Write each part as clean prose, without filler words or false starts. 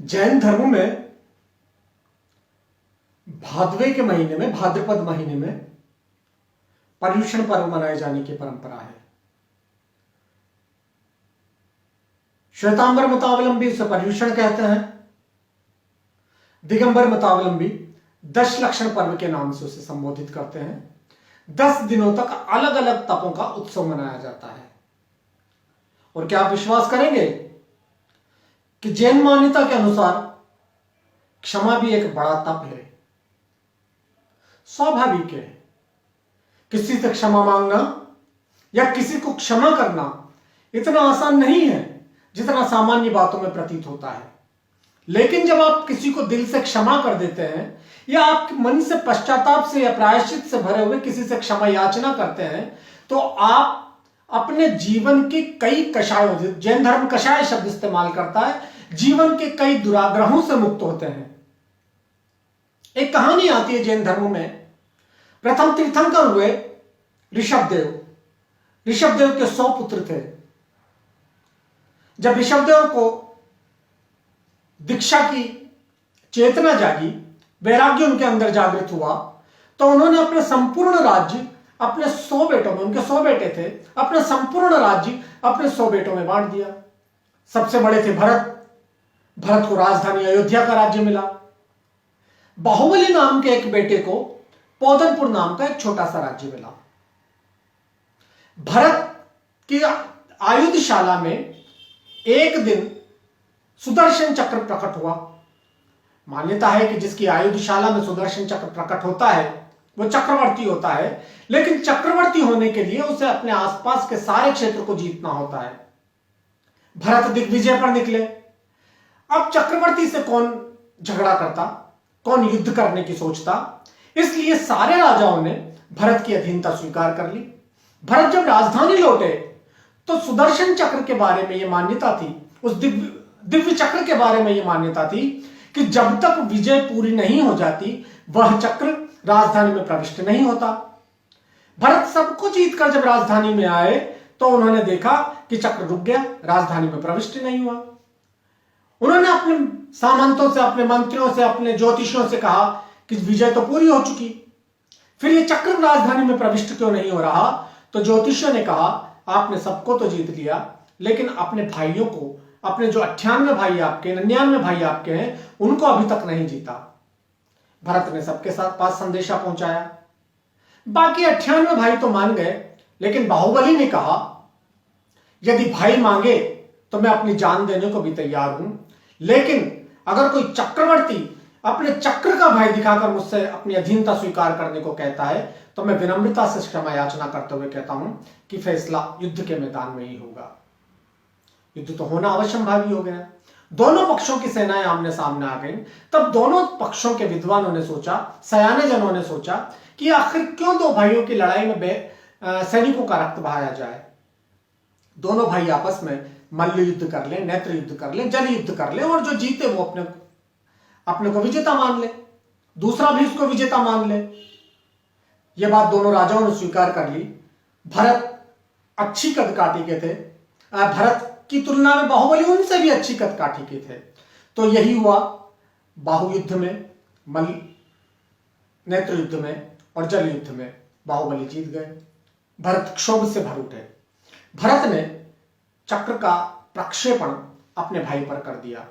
जैन धर्म में भादवे के महीने में, भाद्रपद महीने में पर्युषण पर्व मनाए जाने की परंपरा है। श्वेतांबर मतावलंबी उसे पर्युषण कहते हैं। दिगंबर मतावलंबी दश लक्षण पर्व के नाम से उसे संबोधित करते हैं। 10 दिनों तक अलग अलग तपों का उत्सव मनाया जाता है। और क्या आप विश्वास करेंगे कि जैन मान्यता के अनुसार क्षमा भी एक बड़ा तप है। स्वाभाविक है, किसी से क्षमा मांगना या किसी को क्षमा करना इतना आसान नहीं है जितना सामान्य बातों में प्रतीत होता है। लेकिन जब आप किसी को दिल से क्षमा कर देते हैं या आप मन से पश्चाताप से या प्रायश्चित से भरे हुए किसी से क्षमा याचना करते हैं, तो आप अपने जीवन की कई कषायों, जैन धर्म कषाय शब्द इस्तेमाल करता है, जीवन के कई दुराग्रहों से मुक्त होते हैं। एक कहानी आती है जैन धर्म में। प्रथम तीर्थंकर हुए ऋषभदेव। ऋषभदेव के 100 पुत्र थे। जब ऋषभदेव को दीक्षा की चेतना जागी, वैराग्य उनके अंदर जागृत हुआ, तो उन्होंने अपने संपूर्ण राज्य अपने 100 बेटों में, उनके 100 बेटे थे, अपने संपूर्ण राज्य अपने 100 बेटों में बांट दिया। सबसे बड़े थे भरत। भरत को राजधानी अयोध्या का राज्य मिला। बाहुबली नाम के एक बेटे को पौधनपुर नाम का एक छोटा सा राज्य मिला। भरत की आयुधशाला में एक दिन सुदर्शन चक्र प्रकट हुआ। मान्यता है कि जिसकी आयुधशाला में सुदर्शन चक्र प्रकट होता है वो चक्रवर्ती होता है, लेकिन चक्रवर्ती होने के लिए उसे अपने आसपास के सारे क्षेत्र को जीतना होता है। भरत दिग्विजय पर निकले। अब चक्रवर्ती से कौन झगड़ा करता, कौन युद्ध करने की सोचता, इसलिए सारे राजाओं ने भरत की अधीनता स्वीकार कर ली। भरत जब राजधानी लौटे तो सुदर्शन चक्र के बारे में यह मान्यता थी, उस दिव्य चक्र के बारे में यह मान्यता थी कि जब तक विजय पूरी नहीं हो जाती वह चक्र राजधानी में प्रविष्ट नहीं होता। भरत सबको जीतकर जब राजधानी में आए तो उन्होंने देखा कि चक्र रुक गया, राजधानी में प्रविष्ट नहीं हुआ। उन्होंने अपने सामंतों से, अपने मंत्रियों से, अपने ज्योतिषियों से कहा कि विजय तो पूरी हो चुकी, फिर ये चक्र राजधानी में प्रविष्ट क्यों नहीं हो रहा? तो ज्योतिषियों ने कहा आपने सबको तो जीत लिया, लेकिन अपने भाइयों को, अपने जो 98 भाई आपके, 99 भाई आपके हैं, उनको अभी तक नहीं जीता। भरत ने सबके साथ पास संदेशा पहुंचाया। बाकी 98 भाई तो मान गए, लेकिन बाहुबली ने कहा यदि भाई मांगे तो मैं अपनी जान देने को भी तैयार हूं, लेकिन अगर कोई चक्रवर्ती अपने चक्र का भाई दिखाकर मुझसे अपनी अधीनता स्वीकार करने को कहता है तो मैं विनम्रता से क्षमा याचना करते हुए कहता हूं कि फैसला युद्ध के मैदान में ही होगा। युद्ध तो होना अवश्यंभावी हो गया। दोनों पक्षों की सेनाएं आमने सामने आ गईं। तब दोनों पक्षों के विद्वानों ने सोचा, सयाने जनों ने सोचा कि आखिर क्यों दो भाइयों की लड़ाई में सैनिकों का रक्त बहाया जाए। दोनों भाई आपस में मल्ल युद्ध कर लें, नेत्र युद्ध कर लें, जल युद्ध कर लें, और जो जीते वो अपने को विजेता मान ले, दूसरा भी उसको विजेता मान ले। यह बात दोनों राजाओं ने स्वीकार कर ली। भरत अच्छी कदकाठी के थे। भरत की तुलना में बाहुबली उनसे भी अच्छी कदकाठी के थे। तो यही हुआ, बाहु युद्ध में, मल्ल नेत्र युद्ध में और जल युद्ध में बाहुबली जीत गए। भरत क्षोभ से भर उठे। भरत ने चक्र का प्रक्षेपण अपने भाई पर कर दिया,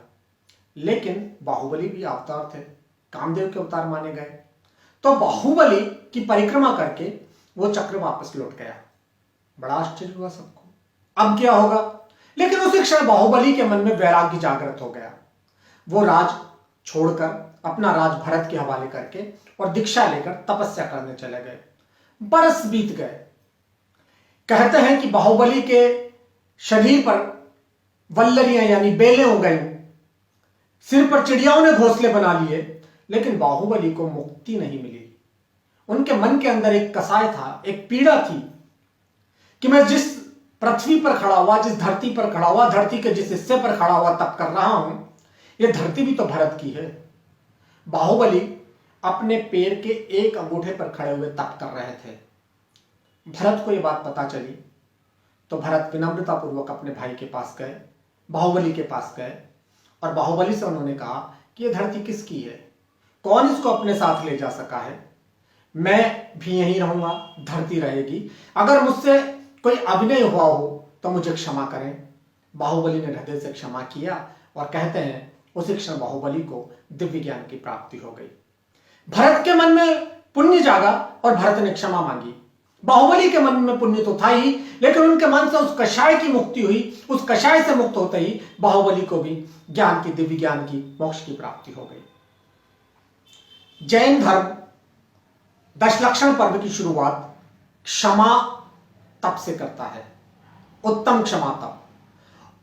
लेकिन बाहुबली भी अवतार थे, कामदेव के अवतार माने गए। तो बाहुबली की परिक्रमा करके वो चक्र वापस लौट गया। बड़ा आश्चर्य हुआ सबको, अब क्या होगा? लेकिन उसी क्षण बाहुबली के मन में वैराग्य जागृत हो गया। वो राज छोड़कर अपना राज भरत के हवाले करके और दीक्षा लेकर तपस्या करने चले गए। बरस बीत गए। कहते हैं कि बाहुबली के शरीर पर वल्लरियां यानी बेलें हो गई, सिर पर चिड़ियाओं ने घोंसले बना लिए, लेकिन बाहुबली को मुक्ति नहीं मिली। उनके मन के अंदर एक कसाय था, एक पीड़ा थी कि मैं जिस पृथ्वी पर खड़ा हुआ, जिस धरती पर खड़ा हुआ, धरती के जिस हिस्से पर खड़ा हुआ तप कर रहा हूं, यह धरती भी तो भरत की है। बाहुबली अपने पैर के एक अंगूठे पर खड़े हुए तप कर रहे थे। भरत को यह बात पता चली तो भरत विनम्रता पूर्वक अपने भाई के पास गए, बाहुबली के पास गए और बाहुबली से उन्होंने कहा कि यह धरती किसकी है, कौन इसको अपने साथ ले जा सका है, मैं भी यहीं रहूंगा, धरती रहेगी, अगर मुझसे कोई अभिनय हुआ हो तो मुझे क्षमा करें। बाहुबली ने हृदय से क्षमा किया और कहते हैं उसी क्षण बाहुबली को दिव्य ज्ञान की प्राप्ति हो गई। भरत के मन में पुण्य जागा और भरत ने क्षमा मांगी। बाहुबली के मन में पुण्य तो था ही, लेकिन उनके मन से उस कषाय की मुक्ति हुई। उस कषाय से मुक्त होते ही बाहुबली को भी ज्ञान की, दिव्य ज्ञान की, मोक्ष की प्राप्ति हो गई। जैन धर्म दशलक्षण पर्व की शुरुआत क्षमा तप से करता है, उत्तम क्षमा तप।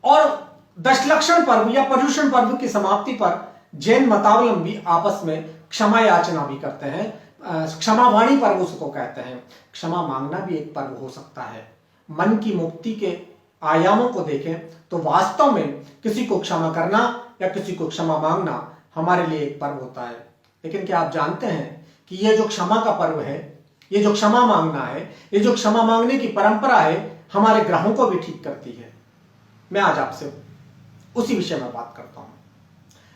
और दशलक्षण पर्व या पर्युषण पर्व की समाप्ति पर जैन मतावलंबी आपस में क्षमा याचना भी करते हैं। क्षमावाणी पर्व उसको कहते हैं। क्षमा मांगना भी एक पर्व हो सकता है। मन की मुक्ति के आयामों को देखें तो वास्तव में किसी को क्षमा करना या किसी को क्षमा मांगना हमारे लिए एक पर्व होता है। लेकिन क्या आप जानते हैं कि ये जो क्षमा का पर्व है, ये जो क्षमा मांगना है, ये जो क्षमा मांगने की परंपरा है, हमारे ग्रहों को भी ठीक करती है। मैं आज आपसे उसी विषय में बात करता हूं।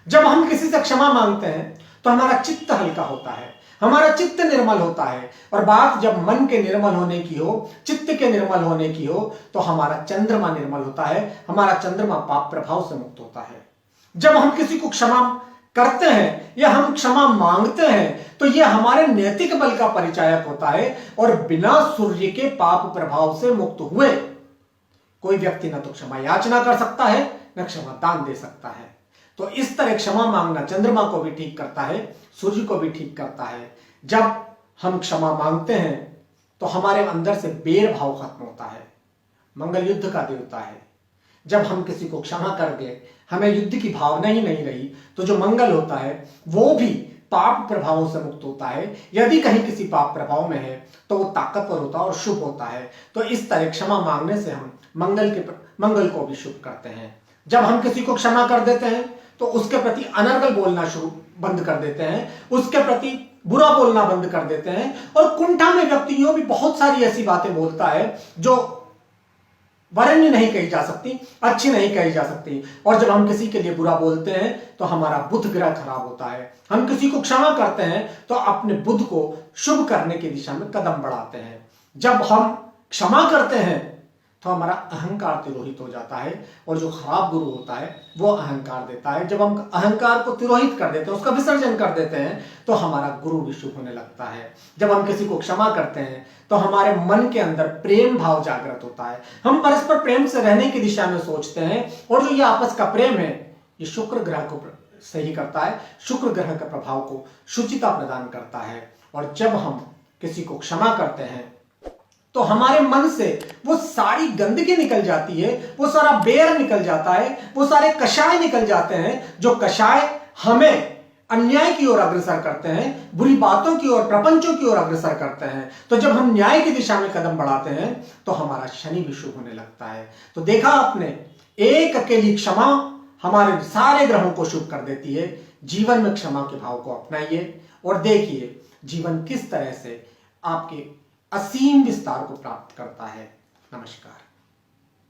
जब हम किसी से क्षमा मांगते हैं तो हमारा चित्त हल्का होता है, हमारा चित्त निर्मल होता है। और बात जब मन के निर्मल होने की हो, चित्त के निर्मल होने की हो, तो हमारा चंद्रमा निर्मल होता है, हमारा चंद्रमा पाप प्रभाव से मुक्त होता है। जब हम किसी को क्षमा करते हैं या हम क्षमा मांगते हैं तो यह हमारे नैतिक बल का परिचायक होता है। और बिना सूर्य के पाप प्रभाव से मुक्त हुए कोई व्यक्ति न तो क्षमा याचना कर सकता है, न क्षमा दान दे सकता है। तो इस तरह क्षमा मांगना चंद्रमा को भी ठीक करता है, सूर्य को भी ठीक करता है। जब हम क्षमा मांगते हैं तो हमारे अंदर से बैर भाव खत्म होता है। मंगल युद्ध का देवता है। जब हम किसी को क्षमा कर दे, हमें युद्ध की भावना ही नहीं रही, तो जो मंगल होता है वो भी पाप प्रभावों से मुक्त होता है। यदि कहीं किसी पाप प्रभाव में है तो वो ताकतवर होता है और शुभ होता है। तो इस तरह क्षमा मांगने से हम मंगल को भी शुभ करते हैं। जब हम किसी को क्षमा कर देते हैं तो उसके प्रति अनर्गल बोलना बंद कर देते हैं, उसके प्रति बुरा बोलना बंद कर देते हैं। और कुंठा में व्यक्ति यूं भी बहुत सारी ऐसी बातें बोलता है जो वरण्य नहीं कही जा सकती, अच्छी नहीं कही जा सकती। और जब हम किसी के लिए बुरा बोलते हैं तो हमारा बुध ग्रह खराब होता है। हम किसी को क्षमा करते हैं तो अपने बुध को शुभ करने की दिशा में कदम बढ़ाते हैं। जब हम क्षमा करते हैं तो हमारा अहंकार तिरोहित हो जाता है। और जो खराब गुरु होता है वो अहंकार देता है। जब हम अहंकार को तिरोहित कर देते हैं, उसका विसर्जन कर देते हैं, तो हमारा गुरु भी शुभ होने लगता है। जब हम किसी को क्षमा करते हैं तो हमारे मन के अंदर प्रेम भाव जागृत होता है। हम परस्पर प्रेम से रहने की दिशा में सोचते हैं। और जो ये आपस का प्रेम है, ये शुक्र ग्रह को सही करता है, शुक्र ग्रह के प्रभाव को शुचिता प्रदान करता है। और जब हम किसी को क्षमा करते हैं तो हमारे मन से वो सारी गंदगी निकल जाती है, वो सारा बेर निकल जाता है, वो सारे कषाय निकल जाते हैं जो कषाय हमें अन्याय की ओर अग्रसर करते हैं, बुरी बातों की ओर, प्रपंचों की ओर अग्रसर करते हैं। तो जब हम न्याय की दिशा में कदम बढ़ाते हैं तो हमारा शनि भी शुभ होने लगता है। तो देखा आपने, एक अकेली क्षमा हमारे सारे ग्रहों को शुभ कर देती है। जीवन में क्षमा के भाव को अपनाइए और देखिए जीवन किस तरह से आपके असीम विस्तार को प्राप्त करता है। नमस्कार।